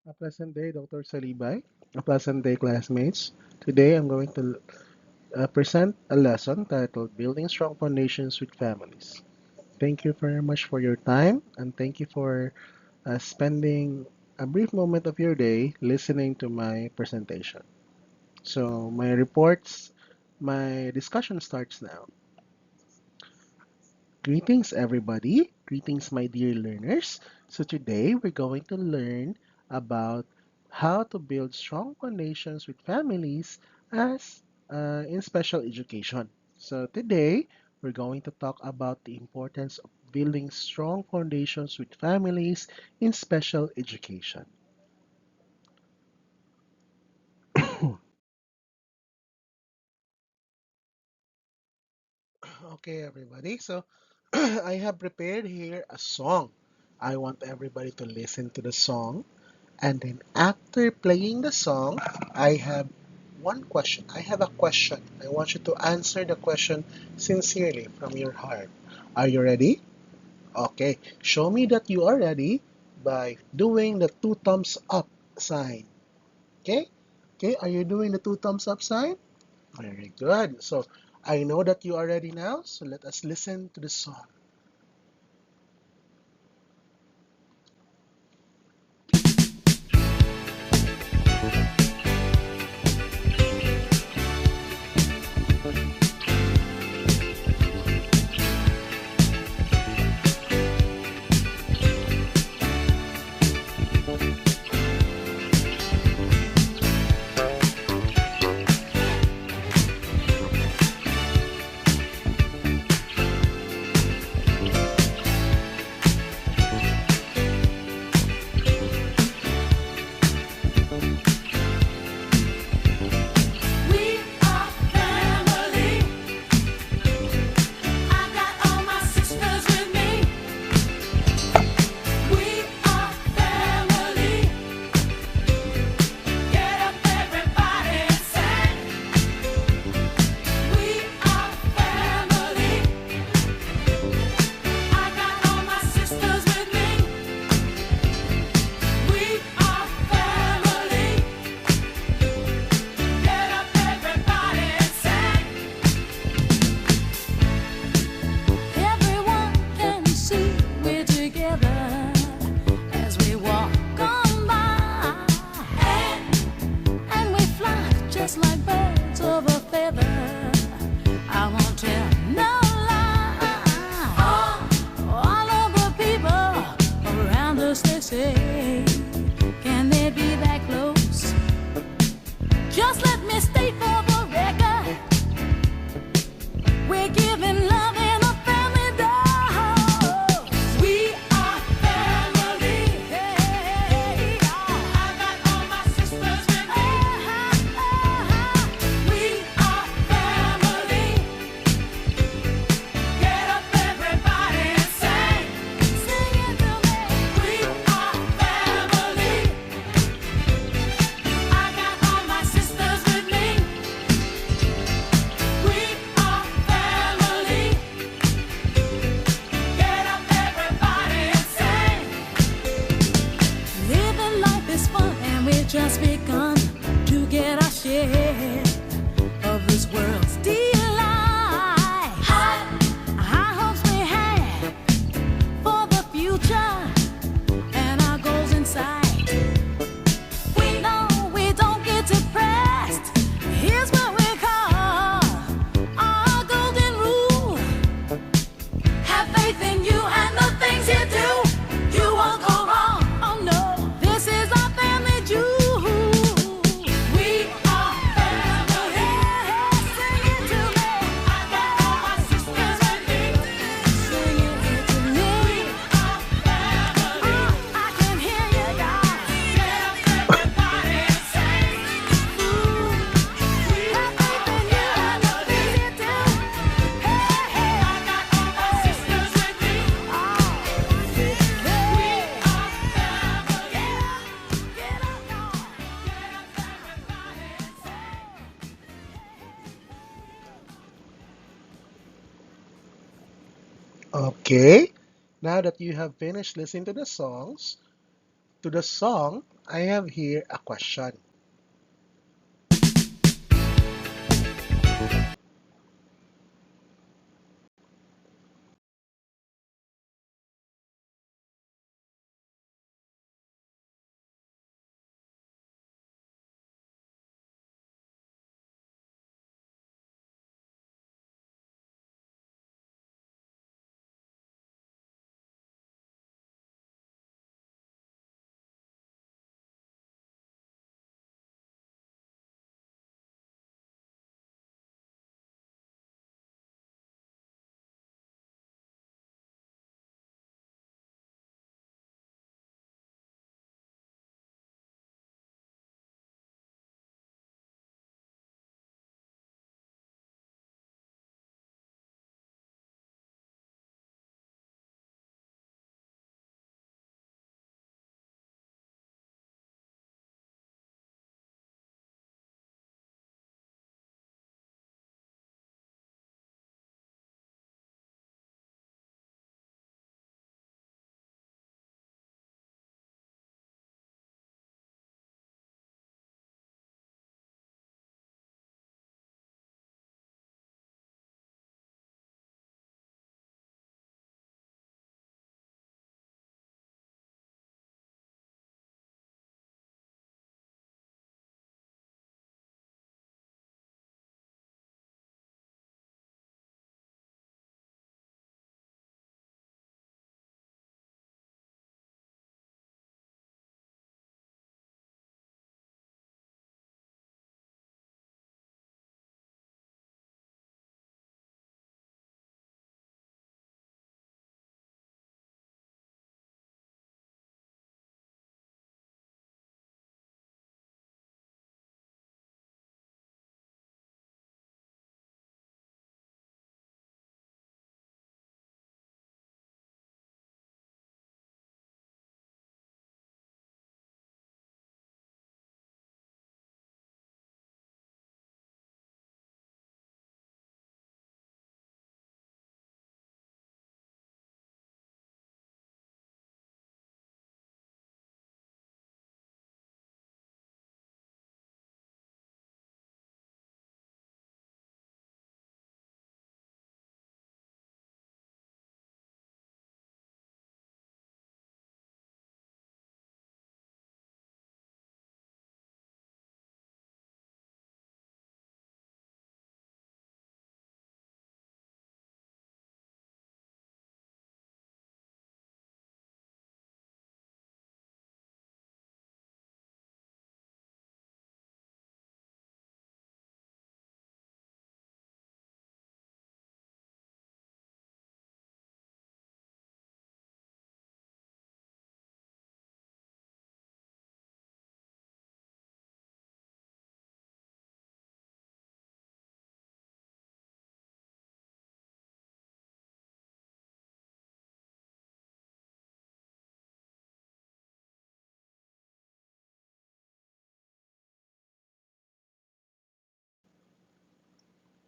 A pleasant day, Dr. Salibay. A pleasant day, classmates. Today I'm going to present a lesson titled Building Strong Foundations with Families. Thank you very much for your time and thank you for spending a brief moment of your day listening to my presentation. So, my discussion starts now. Greetings, everybody. Greetings, my dear learners. So, today we're going to learn about how to build strong foundations with families as in special education. So, today we're going to talk about the importance of building strong foundations with families in special education. Okay, everybody. So, I have prepared here a song. I want everybody to listen to the song. And then after playing the song, I have one question. I have a question. I want you to answer the question sincerely from your heart. Are you ready? Okay. Show me that you are ready by doing the two thumbs up sign. Okay? Okay, are you doing the two thumbs up sign? Very good. So I know that you are ready now, so let us listen to the song. We are family. I got all my sisters with me. We are family. Get up, everybody, and sing. We are family. I got all my sisters with me. We are family. Get up, everybody, and sing. Everyone can see we're together as we walk on by, and we fly just like birds of a feather. I won't tell no lie. All of the people around us, they say, can they be that close? Just let me state for the record, we're giving love in a family dose. We are family. Hey, I got all my sisters with me. We are family. Get up, everybody, and sing. Sing it to me. We are family. I got all my sisters with me. We are family. Get up, everybody, and sing. Living life is fun, and we've just begun to get our share of this world's delight. High hopes we have for the future, and our goals in sight. We know we don't get depressed. Here's what we call our golden rule. Have faith in you and the things you do. You won't go wrong. Oh no, this is our family jewel. We are family. Sing it to me. I got all my sisters with me. Sing it to me. We are family. I can hear you, guys. Get up, everybody, and sing. We have faith in you and the things you do. Hey, I got all my sisters with me. We are family. Get up, y'all. Get up, everybody, and sing. Okay. Now that you have finished listening to the songs, to the song, I have here a question.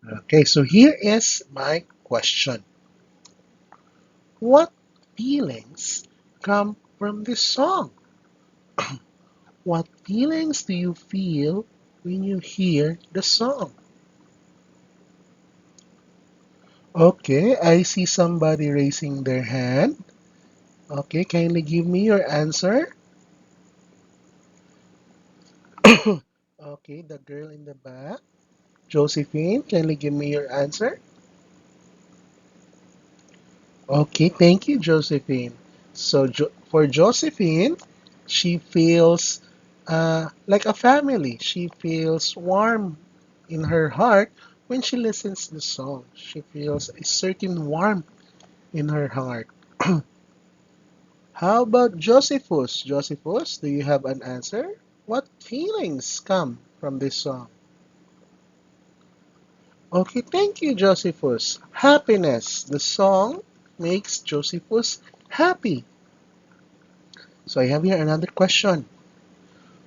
Okay, so here is my question. What feelings come from this song? What feelings do you feel when you hear the song? Okay, I see somebody raising their hand. Okay, kindly give me your answer. Okay, the girl in the back. Josephine, kindly give me your answer. Okay, thank you, Josephine. So for Josephine, she feels like a family. She feels warm in her heart when she listens to the song. She feels a certain warmth in her heart. How about Josephus? Josephus, do you have an answer? What feelings come from this song? Okay, thank you, Josephus. Happiness. The song makes Josephus happy. So I have here another question.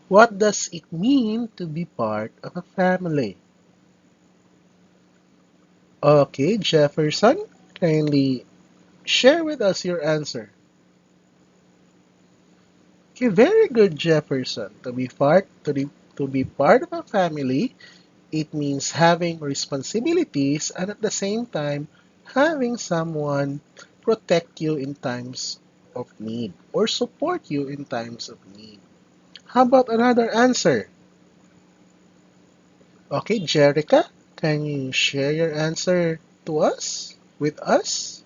What does it mean to be part of a family? Okay, Jefferson, kindly share with us your answer. Okay, very good, Jefferson. To be part of a family, it means having responsibilities and at the same time having someone protect you in times of need or support you in times of need. How about another answer? Okay, Jerica, can you share your answer to us? With us?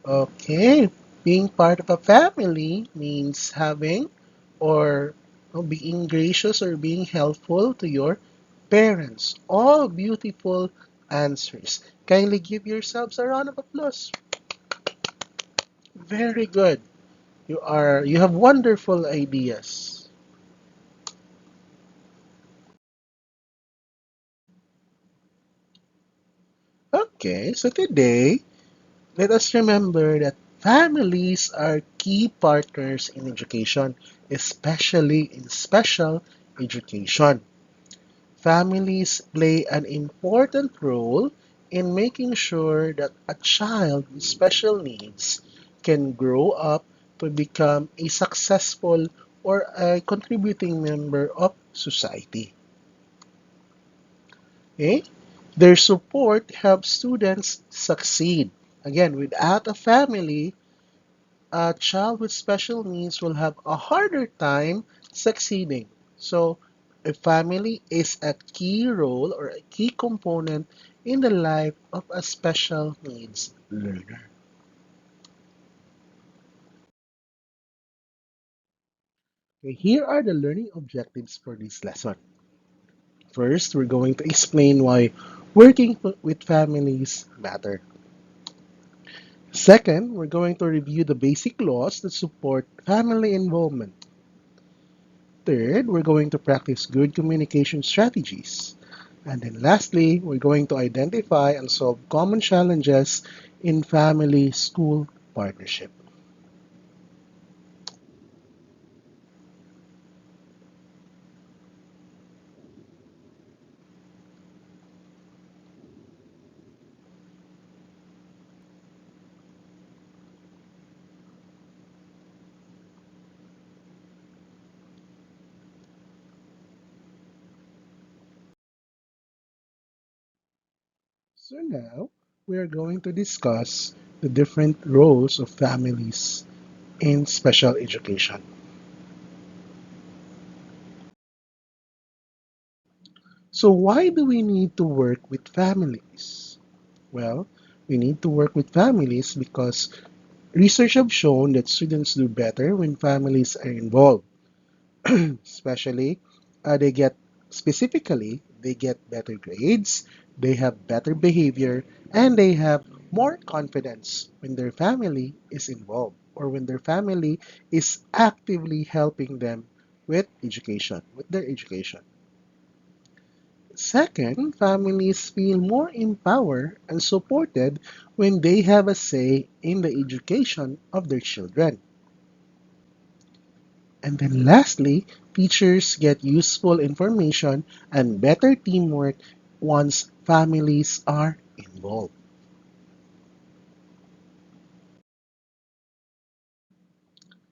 Okay, being part of a family means having or being gracious or being helpful to your parents. All beautiful answers. Kindly give yourselves a round of applause. Very good. You have wonderful ideas. Okay, so today let us remember that families are key partners in education, especially in special education. Families play an important role in making sure that a child with special needs can grow up to become a successful or a contributing member of society. Okay? Their support helps students succeed. Again, without a family, a child with special needs will have a harder time succeeding. So, a family is a key role or a key component in the life of a special needs learner. Okay, here are the learning objectives for this lesson. First, we're going to explain why working with families matter. Second, we're going to review the basic laws that support family involvement. Third, we're going to practice good communication strategies. And then lastly, we're going to identify and solve common challenges in family school partnership. So now we are going to discuss the different roles of families in special education. So why do we need to work with families? Well, we need to work with families because research have shown that students do better when families are involved. Especially they get they get better grades, they have better behavior, and they have more confidence when their family is involved or when their family is actively helping them with their education. Second, families feel more empowered and supported when they have a say in the education of their children. And then lastly, teachers get useful information and better teamwork once families are involved.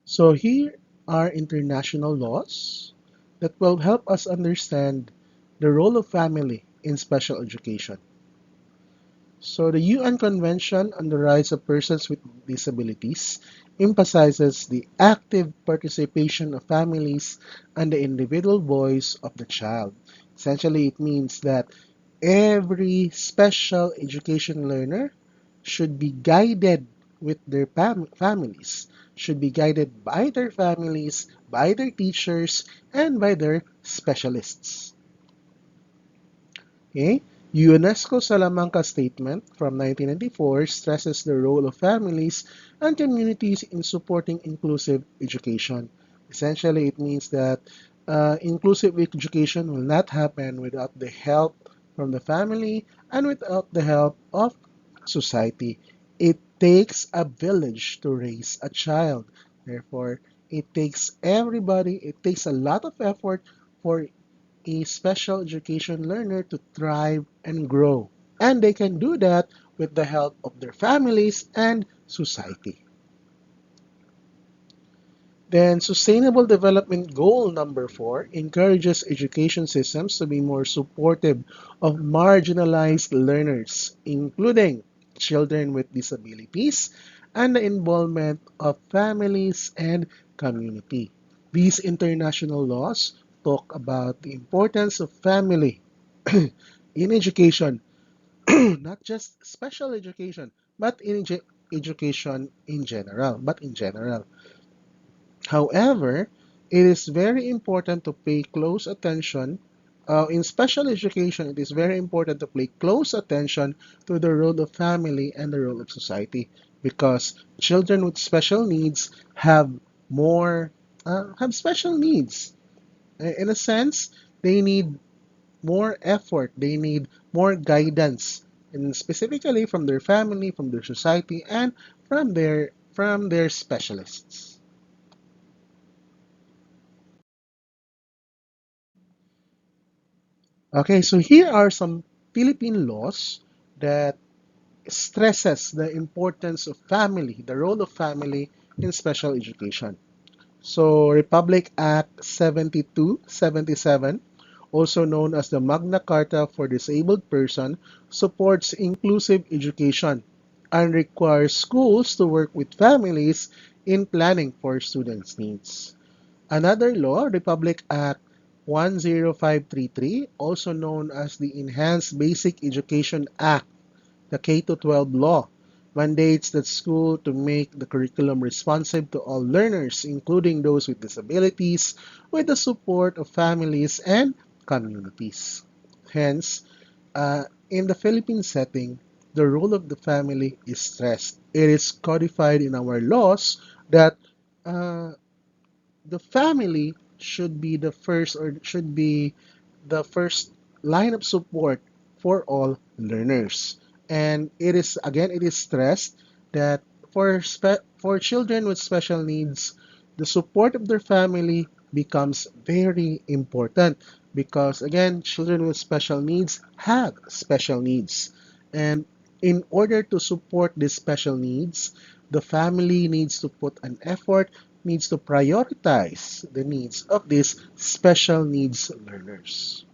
So here are international laws that will help us understand the role of family in special education. So the UN Convention on the Rights of Persons with Disabilities emphasizes the active participation of families and the individual voice of the child. Essentially, it means that every special education learner should be guided with their families, should be guided by their families, by their teachers, and by their specialists. Okay? UNESCO Salamanca Statement from 1994 stresses the role of families and communities in supporting inclusive education. Essentially, it means that inclusive education will not happen without the help from the family and without the help of society. It takes a village to raise a child. Therefore, it takes a lot of effort for a special education learner to thrive and grow. And they can do that with the help of their families and society. Then Sustainable Development Goal number 4 encourages education systems to be more supportive of marginalized learners, including children with disabilities, and the involvement of families and community. These international laws talk about the importance of family in education, not just special education, but in education in general, However, it is very important to pay close attention. In special education, it is very important to pay close attention to the role of family and the role of society because children with special needs more have special needs. In a sense, they need more effort, they need more guidance, and specifically from their family, from their society, and from their specialists. Okay, so here are some Philippine laws that stresses the importance of family, the role of family in special education. So Republic Act 7277, also known as the Magna Carta for Disabled Person, supports inclusive education and requires schools to work with families in planning for students' needs. Another law, Republic Act 10533, also known as the Enhanced Basic Education Act, the K-12 law, mandates that school to make the curriculum responsive to all learners, including those with disabilities, with the support of families and communities. Hence, in the Philippine setting, the role of the family is stressed. It is codified in our laws that uh, the family should be the first or should be the first line of support for all learners. And it is stressed that for children with special needs, the support of their family becomes very important because again, children with special needs have special needs. And in order to support these special needs, the family needs to put an effort, needs to prioritize the needs of these special needs learners.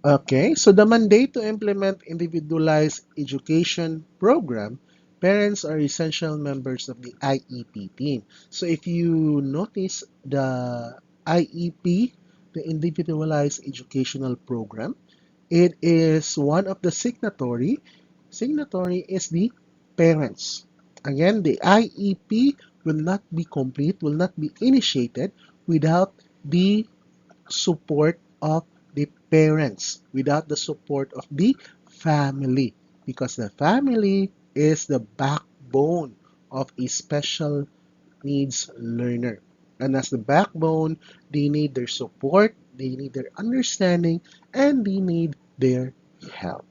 Okay, so the mandate to implement individualized education program, parents are essential members of the IEP team. So if you notice the IEP, the individualized educational program, it is one of the signatory. Signatory is the parents. Again, the IEP will not be complete, will not be initiated without the support of the parents, without the support of the family, because the family is the backbone of a special needs learner. And as the backbone, they need their support, they need their understanding, and they need their help.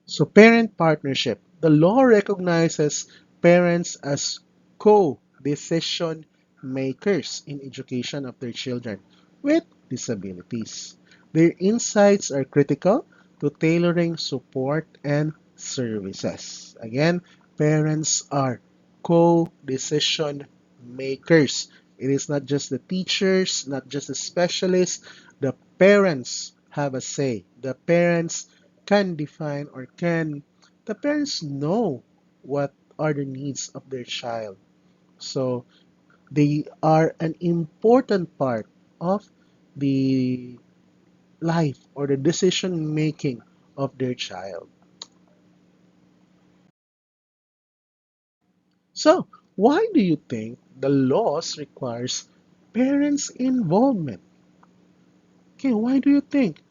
So, parent partnership. The law recognizes parents as co decision makers in education of their children with disabilities. Their insights are critical to tailoring support and services. Again, parents are co decision makers. It is not just the teachers, not just the specialists. The parents have a say. The parents can define or can the parents know what are the needs of their child. So they are an important part of the life or the decision making of their child. So why do you think the laws requires parents involvement? Okay, why do you think?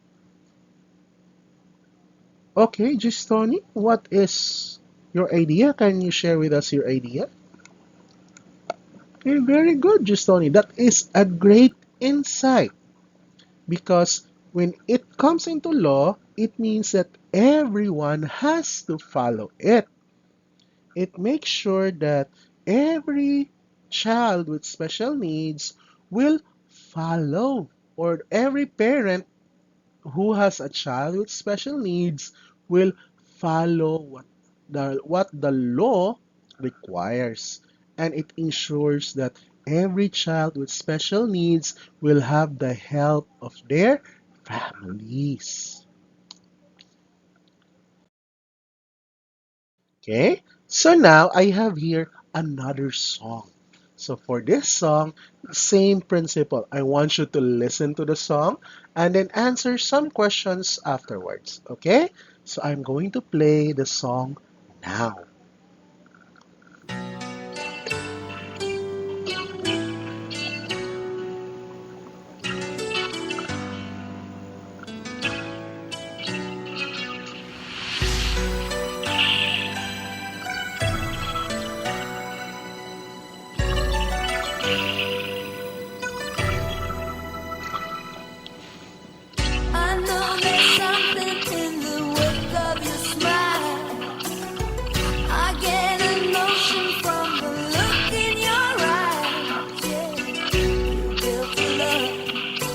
Okay, Gistoni, what is your idea? Can you share with us your idea? Okay, very good, Gistoni. That is a great insight because when it comes into law, it means that everyone has to follow it. It makes sure that every child with special needs will follow, or every parent who has a child with special needs will follow what the law requires, and it ensures that every child with special needs will have the help of their families. Okay, so now I have here another song. So for this song, same principle. I want you to listen to the song and then answer some questions afterwards. Okay, so I'm going to play the song now. I know there's something in the wake of your smile. I get a notion from the look in your eyes. Yeah, you built a love,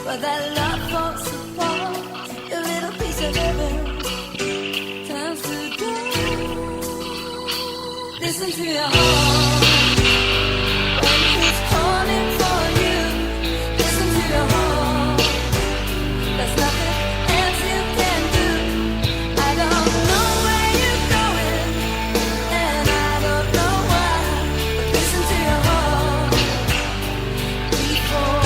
but that love falls apart. Your little piece of heaven turns to gold. Listen to your heart when he's calling for you. Listen to your heart. There's nothing else you can do. I don't know where you're going, and I don't know why. But listen to your heart before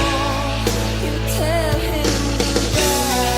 you tell him goodbye.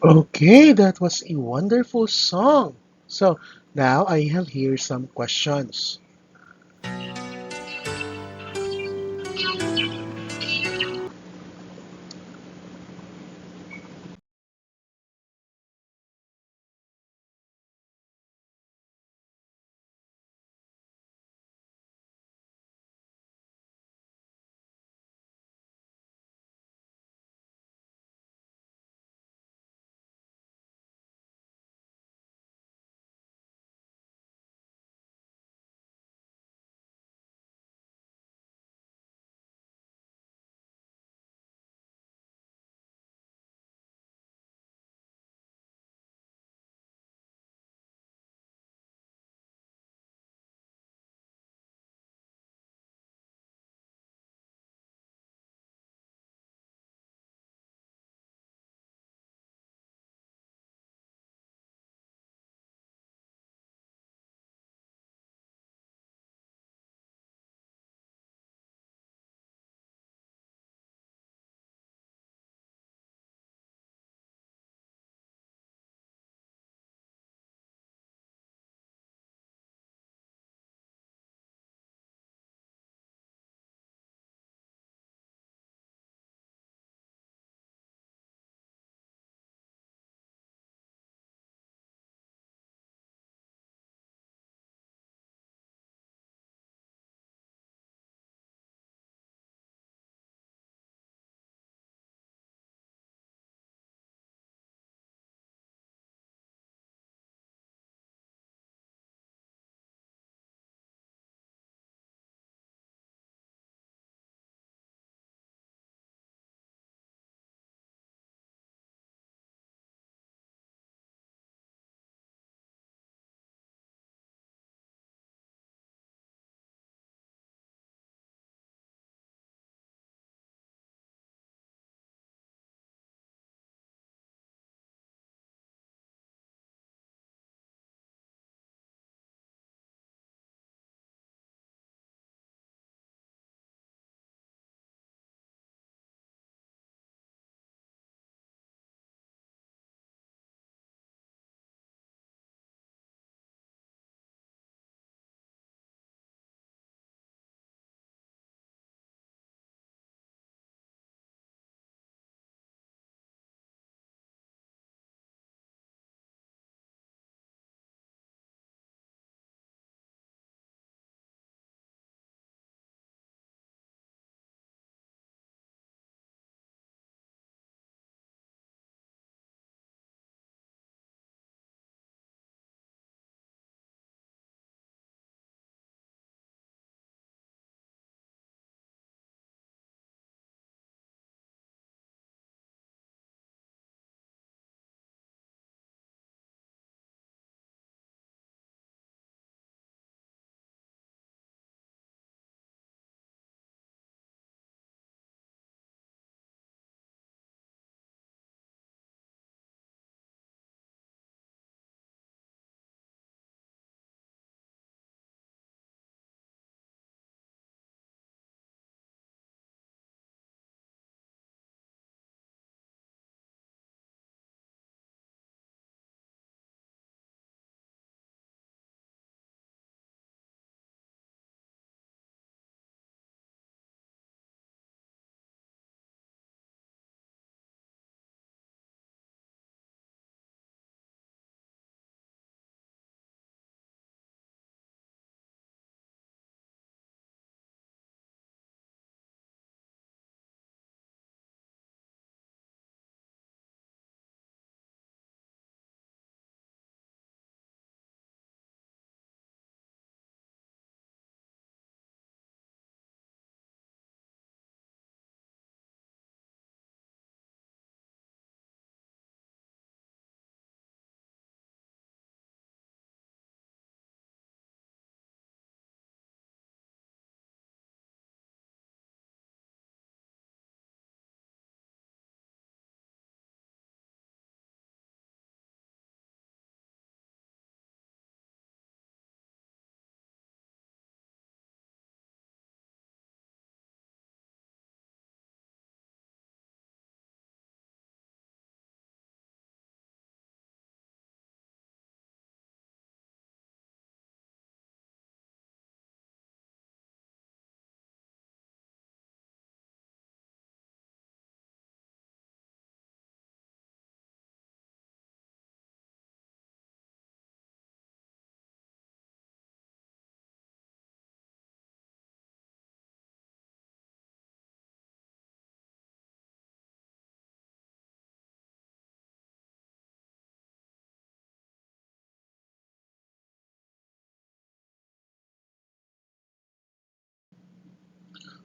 Okay, that was a wonderful song. So now I have here some questions.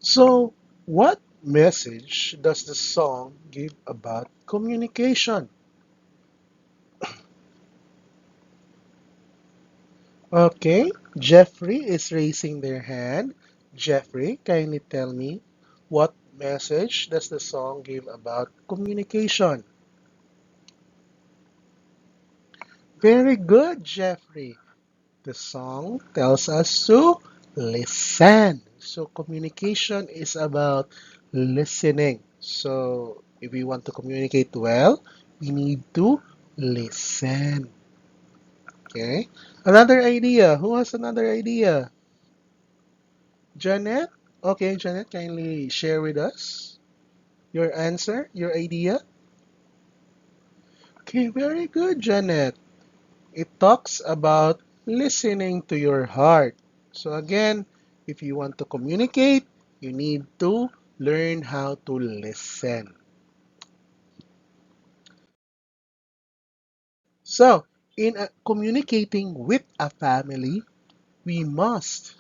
So, what message does the song give about communication? Okay, Jeffrey is raising their hand. Jeffrey, kindly tell me what message does the song give about communication? Very good, Jeffrey. The song tells us to listen. So, communication is about listening. So, if we want to communicate well, we need to listen. Okay. Another idea. Who has another idea? Janet? Okay, Janet, kindly share with us your answer, your idea. Okay, very good, Janet. It talks about listening to your heart. So, again, if you want to communicate, you need to learn how to listen. So, in communicating with a family, we must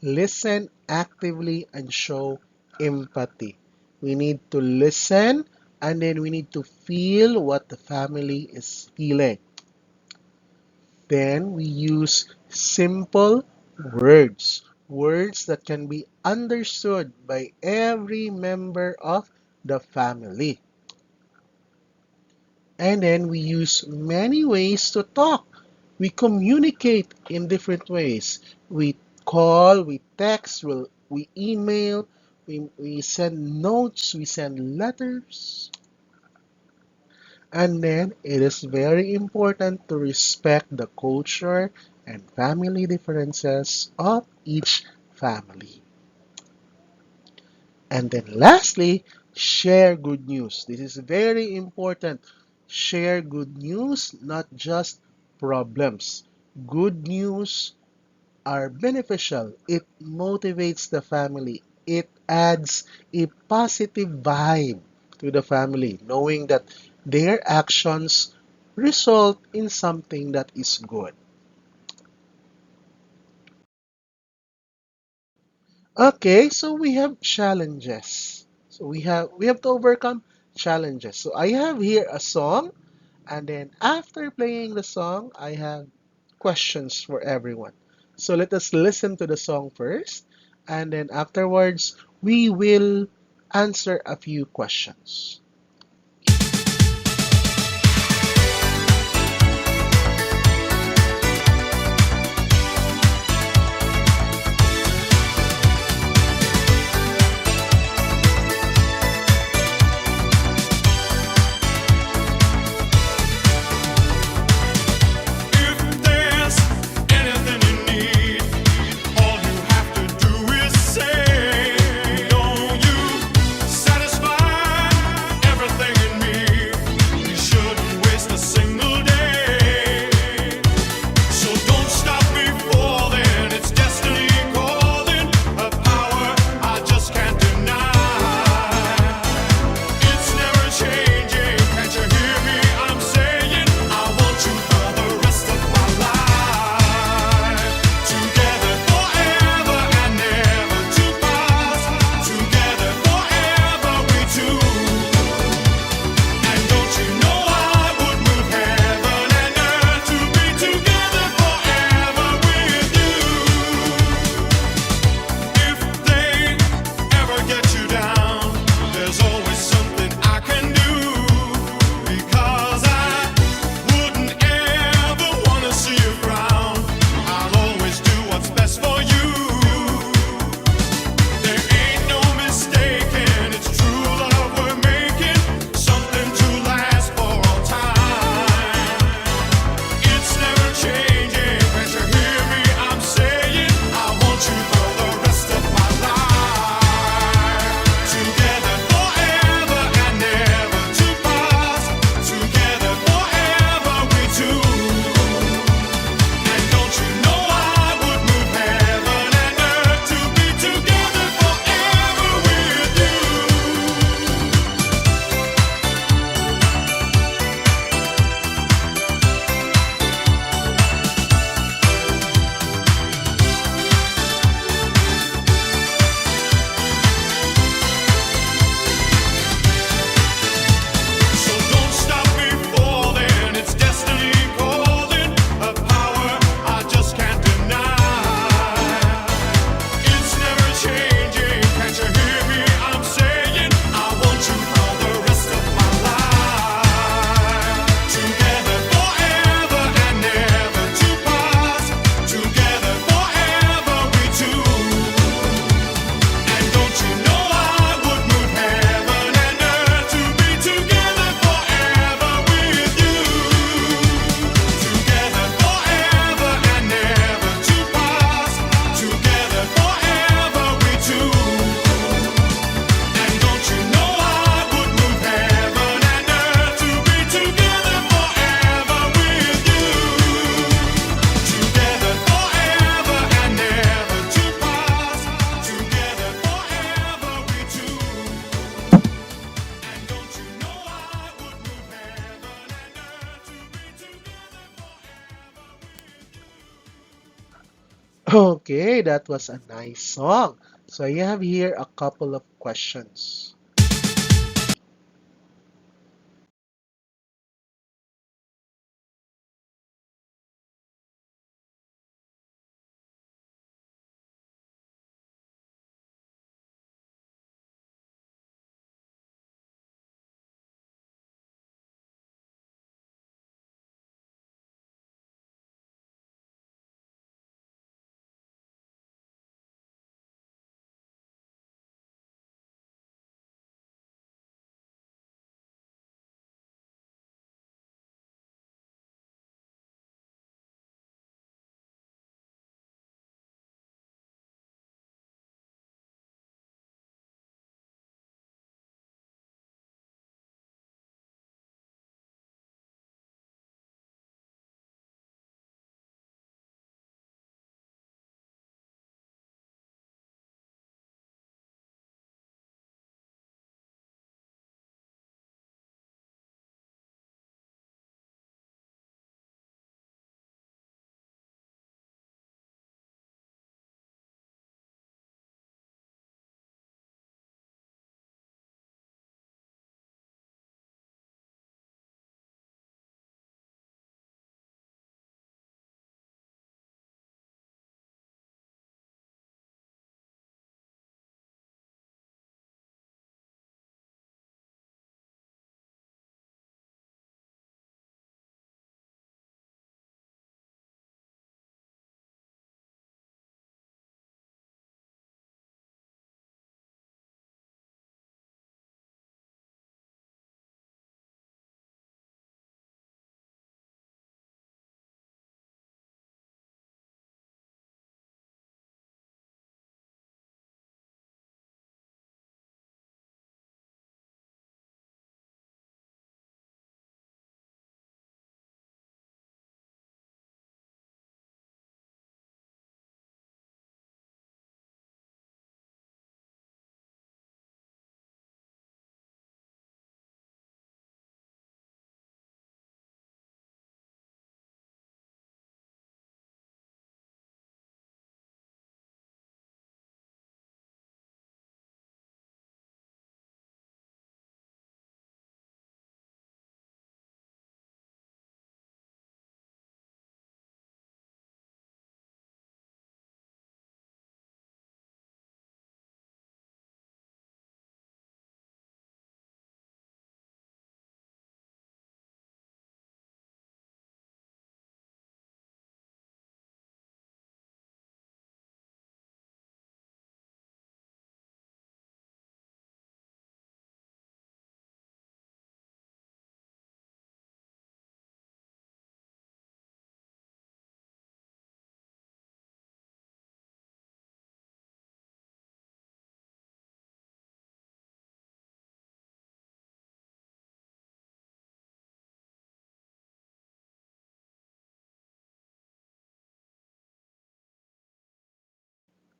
listen actively and show empathy. We need to listen and then we need to feel what the family is feeling. Then we use simple words, words that can be understood by every member of the family. And then we use many ways to talk. We communicate in different ways. We call, we text, we email, we send notes, we send letters. And then it is very important to respect the culture and family differences of each family. And then lastly, share good news. This is very important. Share good news, not just problems. Good news are beneficial. It motivates the family. It adds a positive vibe to the family, knowing that their actions result in something that is good. Okay, so we have challenges. So we have to overcome challenges. So I have here a song, and then after playing the song, I have questions for everyone. So let us listen to the song first, and then afterwards we will answer a few questions. If there's anything you need, all you have to do is say, "Know you satisfied?" Okay, that was a nice song. So I have here a couple of questions.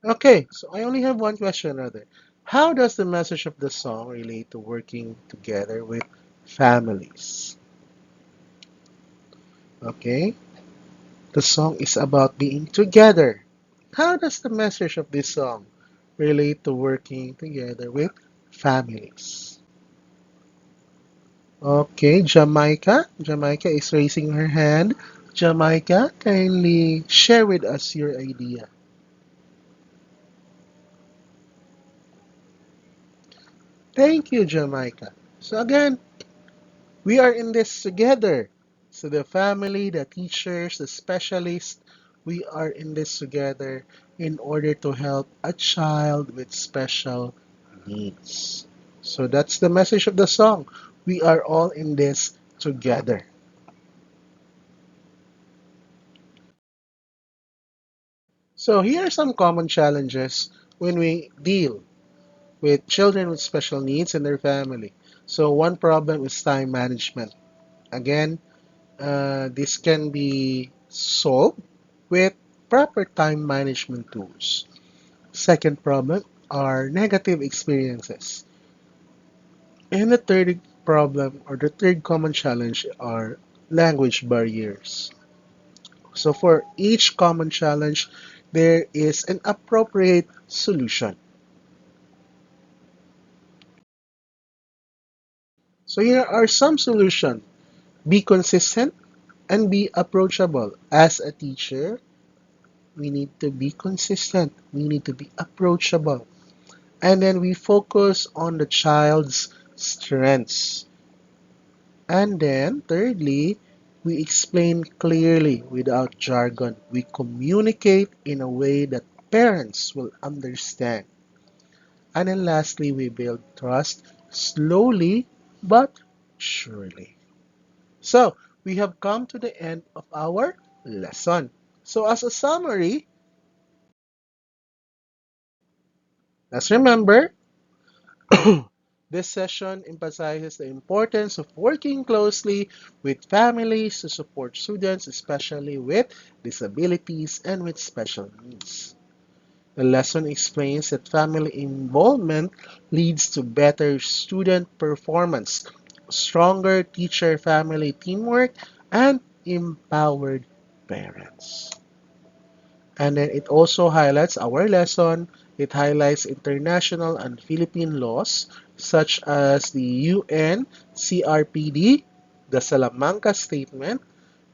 Okay, so I only have one question rather. How does the message of the song relate to working together with families? Okay, the song is about being together. How does the message of this song relate to working together with families? Okay, Jamaica. Jamaica is raising her hand. Jamaica, kindly share with us your idea. Thank you, Jamaica. So again, we are in this together. So the family, the teachers, the specialists, we are in this together in order to help a child with special needs. So that's the message of the song. We are all in this together. So here are some common challenges when we deal with children with special needs and their family. So one problem is time management. Again, this can be solved with proper time management tools. Second problem are negative experiences. And the third problem or the third common challenge are language barriers. So for each common challenge, there is an appropriate solution. So here are some solutions. Be consistent and be approachable. As a teacher, we need to be consistent. We need to be approachable. And then we focus on the child's strengths. And then, thirdly, we explain clearly without jargon. We communicate in a way that parents will understand. And then, lastly, we build trust slowly but surely. So, we have come to the end of our lesson. So, as a summary, let's remember this session emphasizes the importance of working closely with families to support students, especially with disabilities and with special needs. The lesson explains that family involvement leads to better student performance, stronger teacher family teamwork, and empowered parents. And then it also highlights our lesson. It highlights international and Philippine laws such as the UN CRPD, the Salamanca Statement,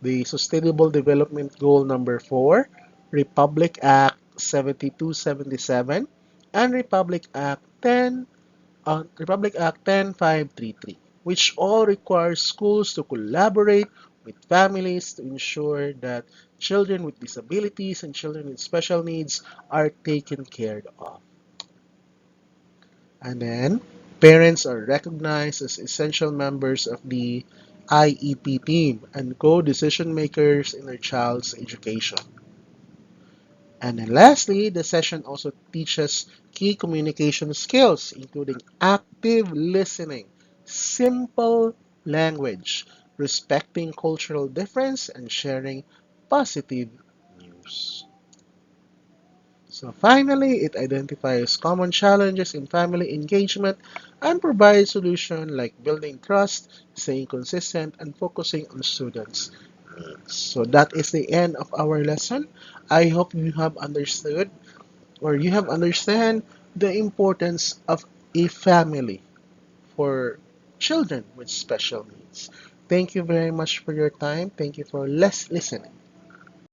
the Sustainable Development Goal number 4, Republic Act 7277, and Republic Act 10533, which all require schools to collaborate with families to ensure that children with disabilities and children with special needs are taken care of. And then, parents are recognized as essential members of the IEP team and co-decision makers in their child's education. And then lastly, the session also teaches key communication skills, including active listening, simple language, respecting cultural difference, and sharing positive news. So finally, it identifies common challenges in family engagement and provides solutions like building trust, staying consistent, and focusing on students' needs. So that is the end of our lesson. I hope you have understood or you have understand the importance of a family for children with special needs. Thank you very much for your time. Thank you for listening.